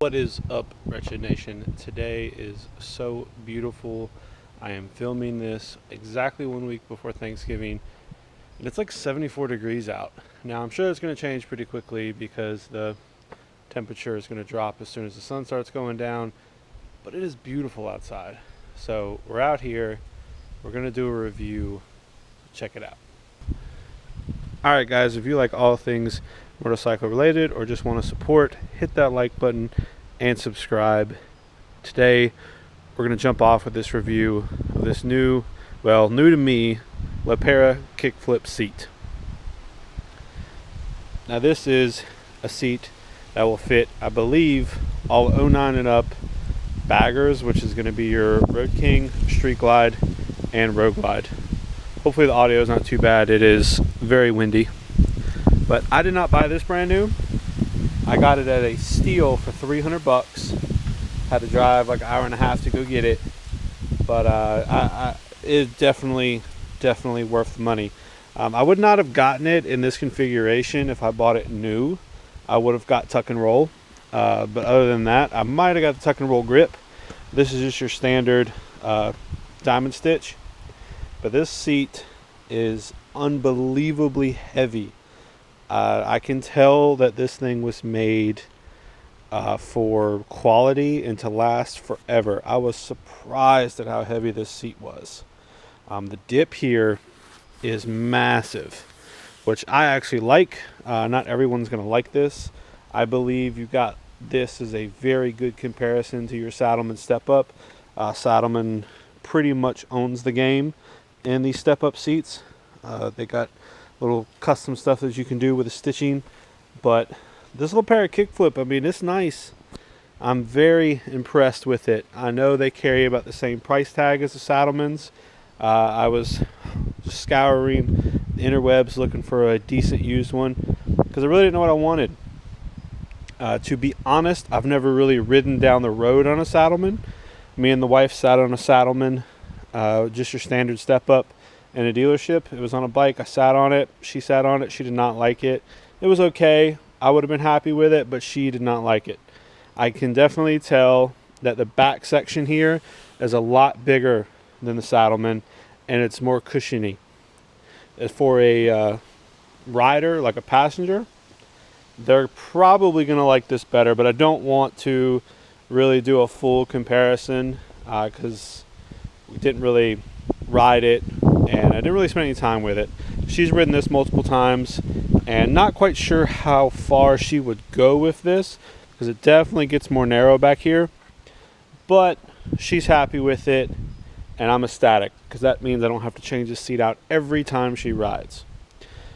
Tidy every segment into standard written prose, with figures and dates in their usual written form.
What is up, Wretched Nation? Today is so beautiful. I am filming this exactly 1 week before Thanksgiving, and it's like 74 degrees out. Now, I'm sure it's going to change pretty quickly because the temperature is going to drop as soon as the sun starts going down, but it is beautiful outside. So we're out here. We're going to do a review. Check it out. Alright guys, if you like all things motorcycle related or just want to support, hit that like button and subscribe. Today we're going to jump off with this review of this new to me, Lepera kickflip seat. Now this is a seat that will fit, I believe, all 09 and up baggers, which is going to be your Road King, Street Glide, and roadglide. Hopefully the audio is not too bad. It is very windy. But I did not buy this brand new. I got it at a steal for 300 bucks. Had to drive like an hour and a half to go get it. But it's definitely worth the money. I would not have gotten it in this configuration if I bought it new. I would have got tuck and roll. But other than that, I might have got the tuck and roll grip. This is just your standard diamond stitch. But this seat is unbelievably heavy. I can tell that this thing was made for quality and to last forever. I was surprised at how heavy this seat was. The dip here is massive, which I actually like. Not everyone's going to like this. I believe you got this as a very good comparison to your Saddlemen step up. Saddlemen pretty much owns the game in these step up seats. They got little custom stuff that you can do with the stitching, but this Lepera kickflip, I mean, it's nice. I'm very impressed with it. I know they carry about the same price tag as the Saddlemen's. I was just scouring the interwebs looking for a decent used one because I really didn't know what I wanted. To be honest, I've never really ridden down the road on a Saddlemen. Me and the wife sat on a Saddlemen, just your standard step up in a dealership. It was on a bike. I sat on it. She sat on it. She did not like it. It was okay. I would have been happy with it, but she did not like it. I can definitely tell that the back section here is a lot bigger than the Saddlemen, and it's more cushiony. As for a rider, like a passenger, they're probably going to like this better, but I don't want to really do a full comparison because we didn't really ride it and I didn't really spend any time with it. She's ridden this multiple times and not quite sure how far she would go with this because it definitely gets more narrow back here, but she's happy with it and I'm ecstatic because that means I don't have to change the seat out every time she rides.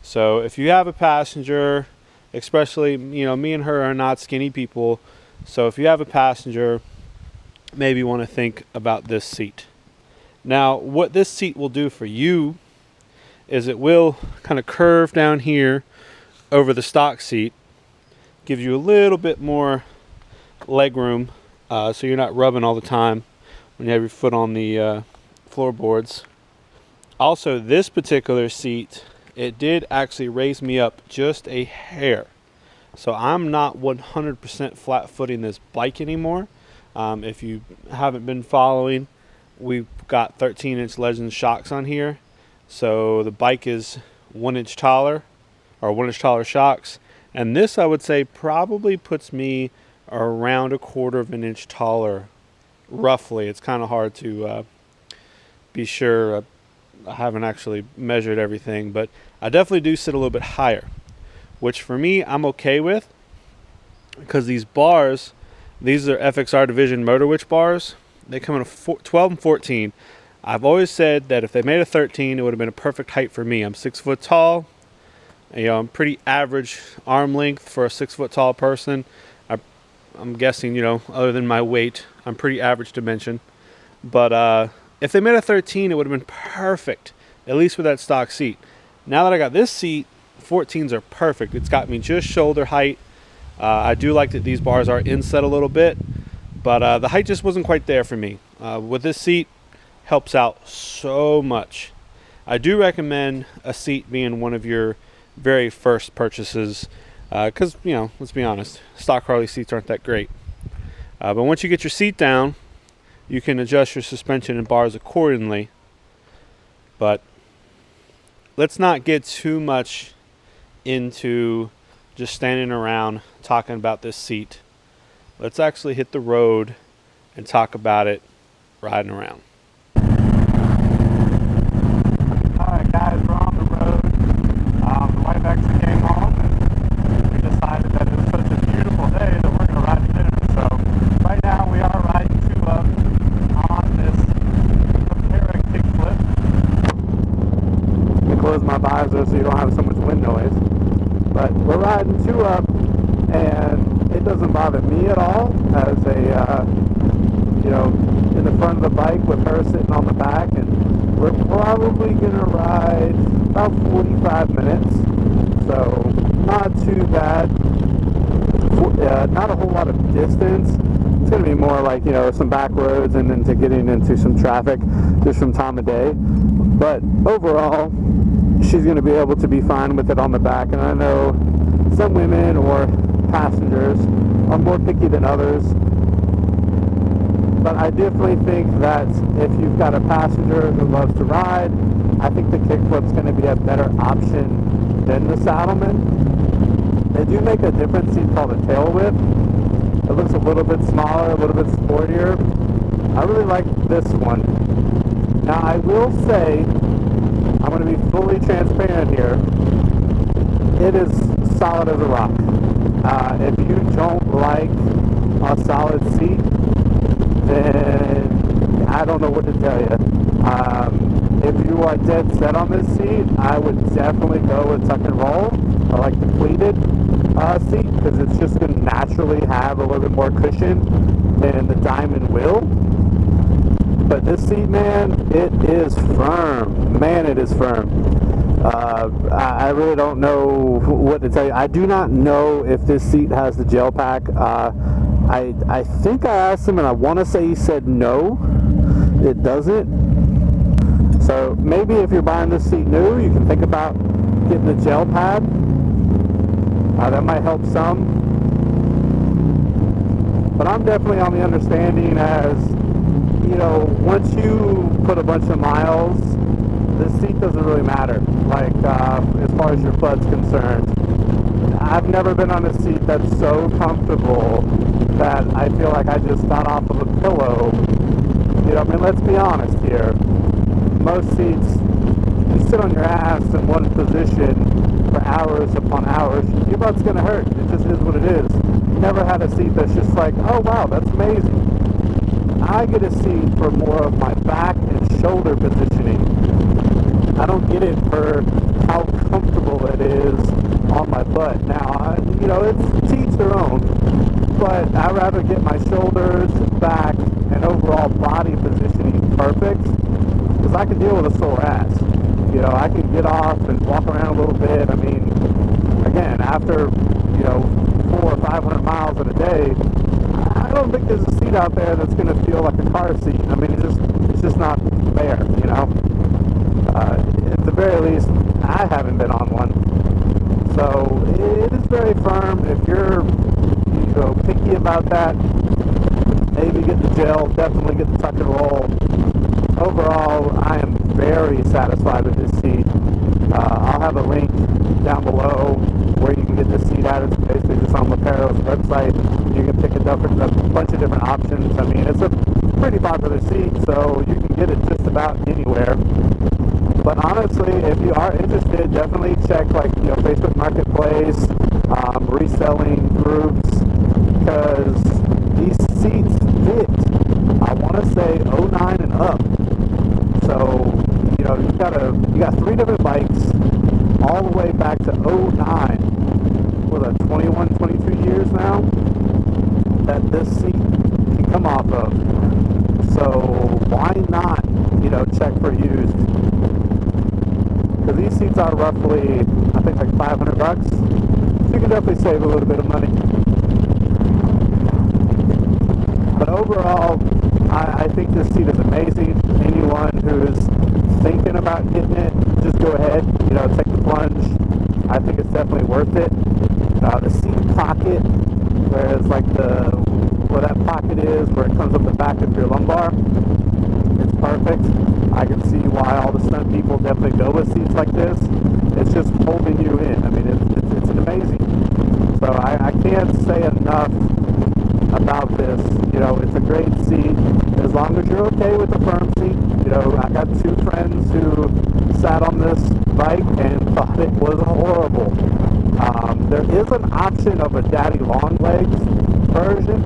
So if you have a passenger, especially, you know, me and her are not skinny people, so if you have a passenger, maybe you want to think about this seat. Now, what this seat will do for you is it will kind of curve down here over the stock seat, give you a little bit more leg room, so you're not rubbing all the time when you have your foot on the floorboards. Also, this particular seat, it did actually raise me up just a hair. So I'm not 100% flat footing this bike anymore. If you haven't been following, we've got 13-inch Legends shocks on here. So the bike is 1 inch taller, or 1 inch taller shocks. And this, I would say, probably puts me around 1/4 of an inch taller, roughly. It's kind of hard to be sure. I haven't actually measured everything, but I definitely do sit a little bit higher, which for me, I'm okay with because these bars, these are FXR Division Motor Witch bars. They come in a 12 and 14. I've always said that if they made a 13, it would have been a perfect height for me. I'm 6 foot tall. You know, I'm pretty average arm length for a 6 foot tall person. I'm guessing, you know, other than my weight, I'm pretty average dimension. But if they made a 13, it would have been perfect, at least with that stock seat. Now that I got this seat, 14s are perfect. It's got me just shoulder height. I do like that these bars are inset a little bit, but the height just wasn't quite there for me. With this seat, helps out so much. I do recommend a seat being one of your very first purchases because, you know, let's be honest, stock Harley seats aren't that great. But once you get your seat down, you can adjust your suspension and bars accordingly. But let's not get too much into just standing around talking about this seat. Let's actually hit the road and talk about it riding around. Alright guys, we're on the road. The wife actually came home and we decided that it was such a beautiful day that we're going to ride to dinner. So right now we are riding to on this Lepera kickflip. Let me close my visor so you don't have so much wind noise. But we're riding 2 up, and it doesn't bother me at all as a, in the front of the bike with her sitting on the back, and we're probably going to ride about 45 minutes, so not too bad. Not a whole lot of distance. It's going to be more like, some back roads and into getting into some traffic just from time of day. But overall, she's going to be able to be fine with it on the back. And I know some women or passengers are more picky than others. But I definitely think that if you've got a passenger who loves to ride, I think the kickflip's going to be a better option than the Saddleman. They do make a different seat called a tail whip. It looks a little bit smaller, a little bit sportier. I really like this one. Now I will say, I'm going to be fully transparent here, it is solid as a rock. If you don't like a solid seat, then I don't know what to tell you. If you are dead set on this seat, I would definitely go with tuck and roll. I like the pleated seat because it's just going to naturally have a little bit more cushion than the diamond will. But this seat, man, it is firm. Man, it is firm. I really don't know what to tell you. I do not know if this seat has the gel pack. I think I asked him, and I want to say he said no, it doesn't. So maybe if you're buying this seat new, you can think about getting the gel pad. That might help some. But I'm definitely on the understanding as, once you put a bunch of miles, this seat doesn't really matter, like as far as your butt's concerned. I've never been on a seat that's so comfortable that I feel like I just got off of a pillow. Let's be honest here. Most seats, you sit on your ass in one position for hours upon hours, your butt's going to hurt. It just is what it is. Never had a seat that's just like, oh wow, that's amazing. I get a seat for more of my back and shoulder positioning. I don't get it for how comfortable it is on my butt. Now, it's to each their own, but I'd rather get my shoulders, back, and overall body positioning perfect, because I can deal with a sore ass. I can get off and walk around a little bit. Again, after, 400 or 500 miles in a day, I don't think there's a seat out there that's going to feel like a car seat. It's just not there, At the very least, I haven't been on one. So it is very firm. If you're, picky about that, maybe get the gel, definitely get the tuck and roll. Overall, I am very satisfied with this seat. I'll have a link down below where you can get this seat at. It's basically just on Lepera's website. You can pick a bunch of different options. It's a pretty popular seat, so you can get it just about anywhere. But honestly, if you are interested, definitely check Facebook Marketplace, reselling groups, because these seats fit. I want to say 09 and up. So you got 3 different bikes all the way back to 09. What, 21, 22 years now that this seat can come off of. So why not, check for used? Because these seats are roughly, I think, like $500. So you can definitely save a little bit of money. But overall, I think this seat is amazing. Anyone who's thinking about getting it, just go ahead, take the plunge. I think it's definitely worth it. The seat pocket, whereas like the where that pocket is, where it comes up the back of your lumbar. It's perfect. I can see why all the stunt people definitely go with seats like this. It's just holding you in. I mean, it's amazing. So I can't say enough about this. You know, it's a great seat as long as you're okay with the firm seat. You know, I got two friends who sat on this bike and thought it was horrible. There is an option of a daddy long legs version.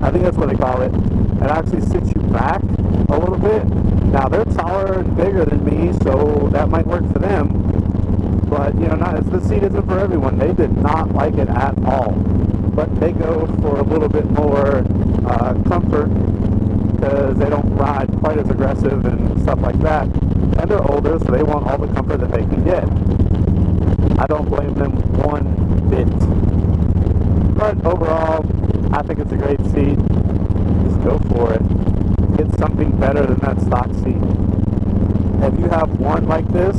I think that's what they call it. It actually sits you back a little bit. Now they're taller and bigger than me, so that might work for them. But you know, the seat isn't for everyone. They did not like it at all. But they go for a little bit more comfort because they don't ride quite as aggressive and stuff like that. And they're older, so they want all the comfort that they can get. I don't blame them one bit. But overall, I think it's a great seat. Just go for it. Get something better than that stock seat. If you have one like this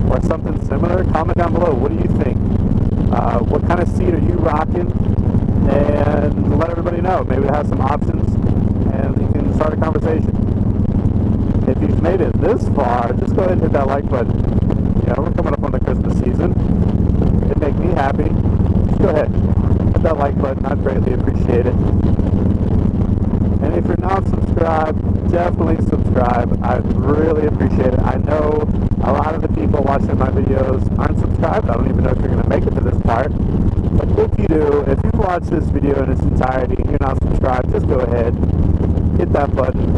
or something similar, comment down below. What do you think? What kind of seat are you rocking? And let everybody know. Maybe it has some options and you can start a conversation. If you've made it this far, just go ahead and hit that like button. You know, we're coming up on the Christmas season. It'd make me happy. Just go ahead. Hit that like button. I'd greatly appreciate it. And if you're not subscribed, definitely subscribe. I'd really appreciate it. I know a lot of the people watching my videos aren't subscribed. I don't even know if you're going to make it to this part. But if you do, if you've watched this video in its entirety and you're not subscribed, just go ahead. Hit that button.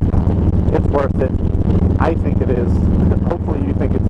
It's worth it. I think it is. Hopefully you think it's